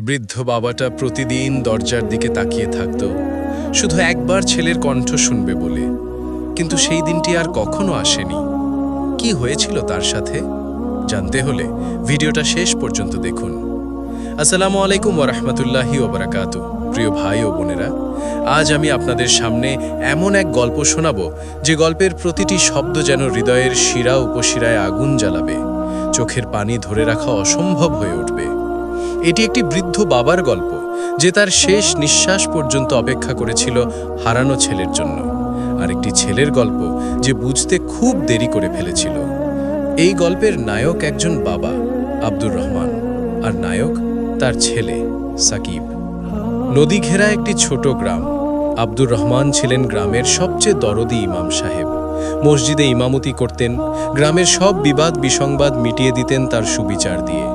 বৃদ্ধ বাবাটা প্রতিদিন দরজার দিকে তাকিয়ে থাকত, শুধু একবার ছেলের কণ্ঠ শুনবে বলে। কিন্তু সেই দিনটি আর কখনো আসেনি। কি হয়েছিল তার সাথে জানতে হলে ভিডিওটা শেষ পর্যন্ত দেখুন। আসসালামু আলাইকুম ওয়া রাহমাতুল্লাহি ওয়া বারাকাতুহু। প্রিয় ভাই ও বোনেরা, আজ আমি আপনাদের সামনে এমন এক গল্প শোনাবো যে গল্পের প্রতিটি শব্দ যেন হৃদয়ের শিরা উপশিরায় আগুন জ্বালাবে, চোখের পানি ধরে রাখা অসম্ভব হয়ে উঠবে। এটি একটি বৃদ্ধ বাবার গল্প, যে তার শেষ নিঃশ্বাস পর্যন্ত অপেক্ষা করেছিল হারানো ছেলের জন্য, আর একটি ছেলের গল্প যে বুঝতে খুব দেরি করে ফেলেছিল। এই গল্পের নায়ক একজন বাবা, আব্দুর রহমান, আর নায়ক তার ছেলে সাকিব। নদী ঘেরা একটি ছোট গ্রাম। আব্দুর রহমান ছিলেন গ্রামের সবচেয়ে দরদি ইমাম সাহেব। মসজিদে ইমামতি করতেন, গ্রামের সব বিবাদ বিসংবাদ মিটিয়ে দিতেন তার সুবিচার দিয়ে।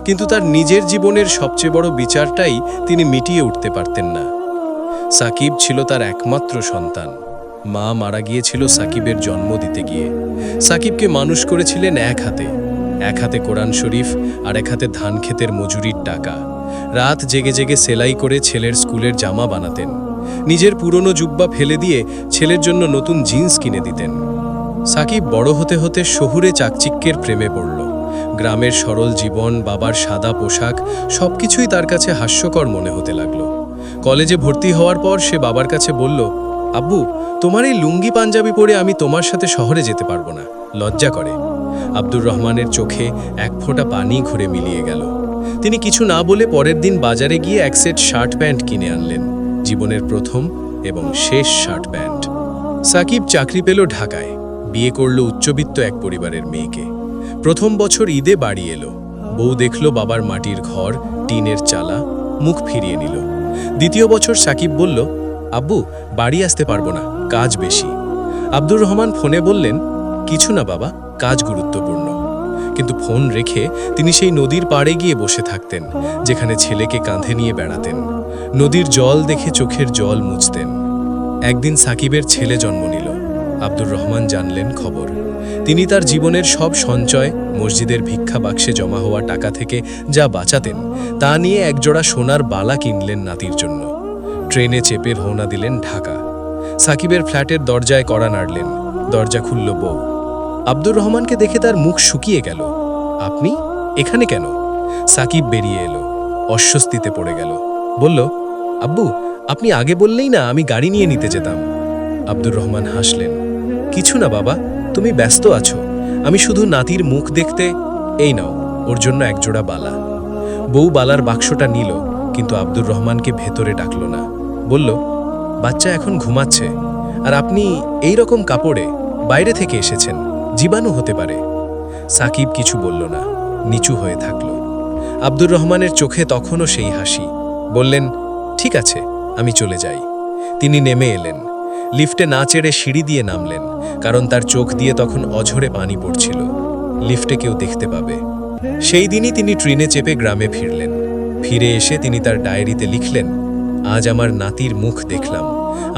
কিন্তু তার নিজের জীবনের সবচেয়ে বড় বিচারটাই তিনি মিটিয়ে উঠতে পারতেন না। সাকিব ছিল তার একমাত্র সন্তান। মা মারা গিয়েছিল সাকিবের জন্ম দিতে গিয়ে। সাকিবকে মানুষ করেছিলেন এক হাতে কোরআন শরীফ আর এক হাতে ধান ক্ষেতের মজুরির টাকা। রাত জেগে জেগে সেলাই করে ছেলের স্কুলের জামা বানাতেন। নিজের পুরনো জুব্বা ফেলে দিয়ে ছেলের জন্য নতুন জিন্স কিনে দিতেন। সাকিব বড় হতে হতে শহুরে চাকচিক্যের প্রেমে পড়ল। গ্রামের সরল জীবন, বাবার সাদা পোশাক, সবকিছুই তার কাছে হাস্যকর মনে হতে লাগলো। কলেজে ভর্তি হওয়ার পর সে বাবার কাছে বলল, আব্বু, তোমার এই লুঙ্গি পাঞ্জাবি পরে আমি তোমার সাথে শহরে যেতে পারবো না, লজ্জা করে। আব্দুর রহমানের চোখে এক ফোঁটা পানি ঘুরে মিলিয়ে গেল। তিনি কিছু না বলে পরের দিন বাজারে গিয়ে এক সেট শার্ট প্যান্ট কিনে আনলেন, জীবনের প্রথম এবং শেষ শার্ট প্যান্ট। সাকিব চাকরি পেল ঢাকায়, বিয়ে করল উচ্চবিত্ত এক পরিবারের মেয়েকে। প্রথম বছর ঈদে বাড়ি এলো। বউ দেখল বাবার মাটির ঘর, টিনের চালা, মুখ ফিরিয়ে নিল। দ্বিতীয় বছর সাকিব বলল, আব্বু, বাড়ি আসতে পারবো না, কাজ বেশি। আব্দুর রহমান ফোনে বললেন, কিছু না বাবা, কাজ গুরুত্বপূর্ণ। কিন্তু ফোন রেখে তিনি সেই নদীর পাড়ে গিয়ে বসে থাকতেন, যেখানে ছেলেকে কাঁধে নিয়ে বেড়াতেন। নদীর জল দেখে চোখের জল মুছতেন। একদিন সাকিবের ছেলে জন্ম নিল। আব্দুর রহমান জানলেন খবর। তিনি তার জীবনের সব সঞ্চয়, মসজিদের ভিক্ষা বাক্সে জমা হওয়া টাকা থেকে যা বাঁচাতেন, তা নিয়ে একজোড়া সোনার বালা কিনলেন নাতির জন্য। ট্রেনে চেপে রওনা দিলেন ঢাকা। সাকিবের ফ্ল্যাটের দরজায় কড়া নাড়লেন। দরজা খুলল বউ। আব্দুর রহমানকে দেখে তার মুখ শুকিয়ে গেল। আপনি এখানে কেন? সাকিব বেরিয়ে এলো, অস্বস্তিতে পড়ে গেল। বলল, আব্বু, আপনি আগে বললেই না আমি গাড়ি নিয়ে নিতে যেতাম। আব্দুর রহমান হাসলেন। কিছু না বাবা, তুমি ব্যস্ত আছো। আমি শুধু নাতির মুখ দেখতে। এই নাও, ওর জন্য একজোড়া বালা। বউ বালার বাক্সটা নিল, কিন্তু আব্দুর রহমানকে ভেতরে ডাকল না। বলল, বাচ্চা এখন ঘুমাচ্ছে, আর আপনি এই রকম কাপড়ে বাইরে থেকে এসেছেন, জীবাণু হতে পারে। সাকিব কিছু বলল না, নিচু হয়ে থাকল। আব্দুর রহমানের চোখে তখনও সেই হাসি। বললেন, ঠিক আছে, আমি চলে যাই। তিনি নেমে এলেন। লিফটে না চেড়ে সিঁড়ি দিয়ে নামলেন, কারণ তার চোখ দিয়ে তখন অঝরে পানি পড়ছিল। লিফটে কেউ দেখতে পাবে। সেই দিনই তিনি ট্রেনে চেপে গ্রামে ফিরলেন। ফিরে এসে তিনি তার ডায়েরিতে লিখলেন, আজ আমার নাতির মুখ দেখলাম।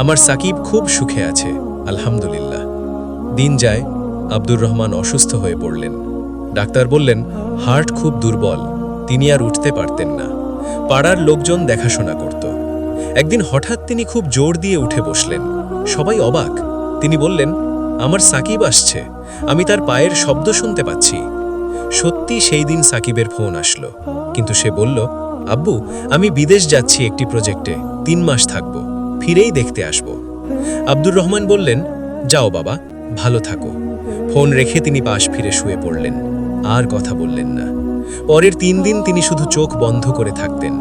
আমার সাকিব খুব সুখে আছে, আলহামদুলিল্লাহ। দিন যায়, আব্দুর রহমান অসুস্থ হয়ে পড়লেন। ডাক্তার বললেন, হার্ট খুব দুর্বল, তিনি আর উঠতে পারতেন না। পাড়ার লোকজন দেখাশোনা করত। একদিন হঠাৎ তিনি খুব জোর দিয়ে উঠে বসলেন। সবাই অবাক। তিনি বললেন, আমার সাকিব আসছে, আমি তার পায়ের শব্দ শুনতে পাচ্ছি। সত্যি সেই দিন সাকিবের ফোন আসলো, কিন্তু সে বলল, আব্বু, আমি বিদেশ যাচ্ছি একটি প্রজেক্টে, 3 মাস থাকব, ফিরেই দেখতে আসব। আব্দুর রহমান বললেন, যাও বাবা, ভালো থাকো। ফোন রেখে তিনি পাশ ফিরে শুয়ে পড়লেন। আর কথা বললেন না। পরের 3 দিন তিনি শুধু চোখ বন্ধ করে থাকতেন।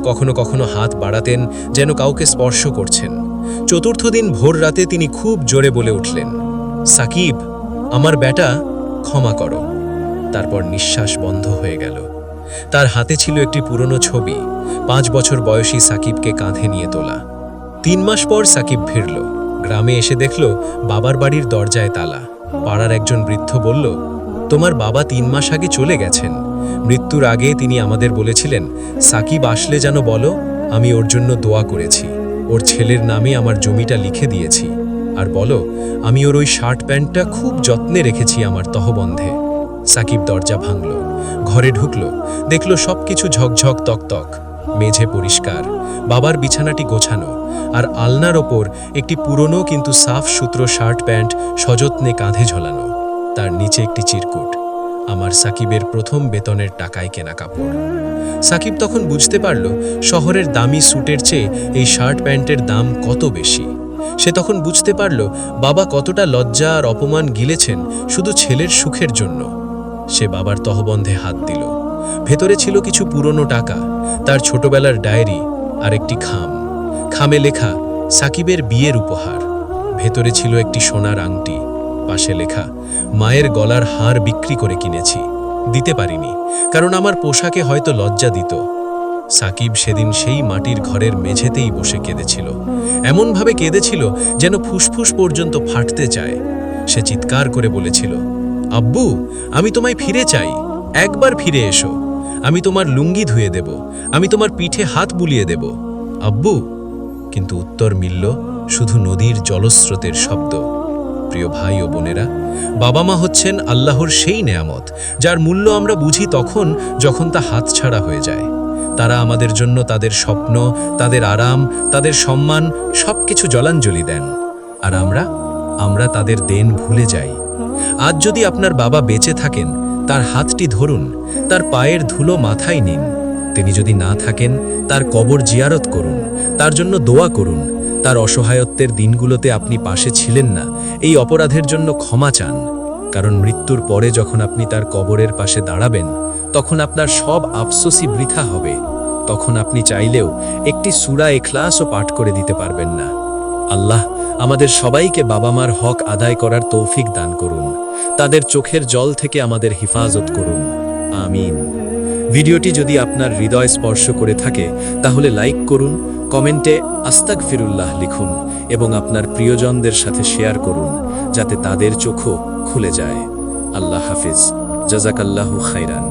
কখনো কখনো হাত বাড়াতেন, যেন কাউকে স্পর্শ করছেন। চতুর্থ দিন ভোর রাতে তিনি খুব জোরে বলে উঠলেন, সাকিব, আমার বেটা, ক্ষমা করো। তারপর নিঃশ্বাস বন্ধ হয়ে গেল। তার হাতে ছিল একটি পুরনো ছবি, 5 বছর বয়সী সাকিবকে কাঁধে নিয়ে তোলা। 3 মাস পর সাকিব ফিরল। গ্রামে এসে দেখল বাবার বাড়ির দরজায় তালা। পাড়ার একজন বৃদ্ধ বলল, তোমার বাবা 3 মাস আগে চলে গেছেন। মৃত্যুর আগে তিনি আমাদের বলেছিলেন, সাকিব আসলে যেন বলো আমি ওর জন্য দোয়া করেছি, ওর ছেলের নামে আমার জমিটা লিখে দিয়েছি, আর বলো আমি ওর ওই শার্ট প্যান্টটা খুব যত্নে রেখেছি আমার তহবন্ধে। সাকিব দরজা ভাঙল, ঘরে ঢুকল, দেখল সবকিছু ঝকঝক তকতক। মেঝে পরিষ্কার, বাবার বিছানাটি গোছানো, আর আলনার ওপর একটি পুরনো কিন্তু সাফ সুতরো শার্ট প্যান্ট সযত্নে কাঁধে ঝোলানো। তার নিচে একটি চিরকুট, আমার সাকিবের প্রথম বেতনের টাকায় কেনা কাপড়। সাকিব তখন বুঝতে পারল শহরের দামি স্যুটের চেয়ে এই শার্ট প্যান্টের দাম কত বেশি। সে তখন বুঝতে পারল বাবা কতটা লজ্জা আর অপমান গিলেছেন শুধু ছেলের সুখের জন্য। সে বাবার তহবন্ধে হাত দিল। ভেতরে ছিল কিছু পুরনো টাকা, তার ছোটবেলার ডায়েরি আর একটি খামে লেখা সাকিবের বিয়ের উপহার। ভেতরে ছিল একটি সোনার আংটি, পাশে লেখা মায়ের গলার হার বিক্রি করে কিনেছি, দিতে পারিনি কারণ আমার পোশাকে হয়তো লজ্জা দিত। সাকিব সেদিন সেই মাটির ঘরের মেঝেতেই বসে কেঁদেছিল, এমনভাবে কেঁদেছিল যেন ফুসফুস পর্যন্ত ফাটতে চায়। সে চিৎকার করে বলেছিল, আব্বু, আমি তোমায় ফিরে চাই, একবার ফিরে এসো। আমি তোমার লুঙ্গি ধুয়ে দেব, আমি তোমার পিঠে হাত বুলিয়ে দেব, আব্বু। কিন্তু উত্তর মিলল শুধু নদীর জলস্রোতের শব্দ। প্রিয় ভাই ও বোনেরা, বাবা মা হচ্ছেন আল্লাহর সেই নেয়ামত যার মূল্য আমরা বুঝি তখন যখন তা হাতছাড়া হয়ে যায়। তারা আমাদের জন্য তাদের স্বপ্ন, তাদের আরাম, তাদের সম্মান সবকিছু জলাঞ্জলি দেন, আর আমরা তাদের দেন ভুলে যাই। আজ যদি আপনার বাবা বেঁচে থাকেন, তার হাতটি ধরুন, তার পায়ের ধুলো মাথায় নিন। তিনি যদি না থাকেন, তার কবর জিয়ারত করুন, তার জন্য দোয়া করুন। তার অসহায়ত্বের দিনগুলোতে আপনি পাশে ছিলেন না, এই অপরাধের জন্য ক্ষমা চান। কারণ মৃত্যুর পরে যখন আপনি তার কবরের পাশে দাঁড়াবেন, তখন আপনার সব আফসোসই বৃথা হবে। তখন আপনি চাইলেও একটি সূরা ইখলাসও পাঠ করে দিতে পারবেন না। আল্লাহ আমাদের সবাইকে বাবা মার হক আদায় করার তৌফিক দান করুন। তাদের চোখের জল থেকে আমাদের হিফাজত করুন, আমিন। ভিডিওটি যদি আপনার হৃদয় স্পর্শ করে থাকে তাহলে লাইক করুন, কমেন্টে আস্তাগফিরুল্লাহ লিখুন এবং আপনার প্রিয়জনদের সাথে শেয়ার করুন যাতে তাদের চোখও খুলে যায়। আল্লাহ হাফিজ, জাযাকাল্লাহু খাইরান।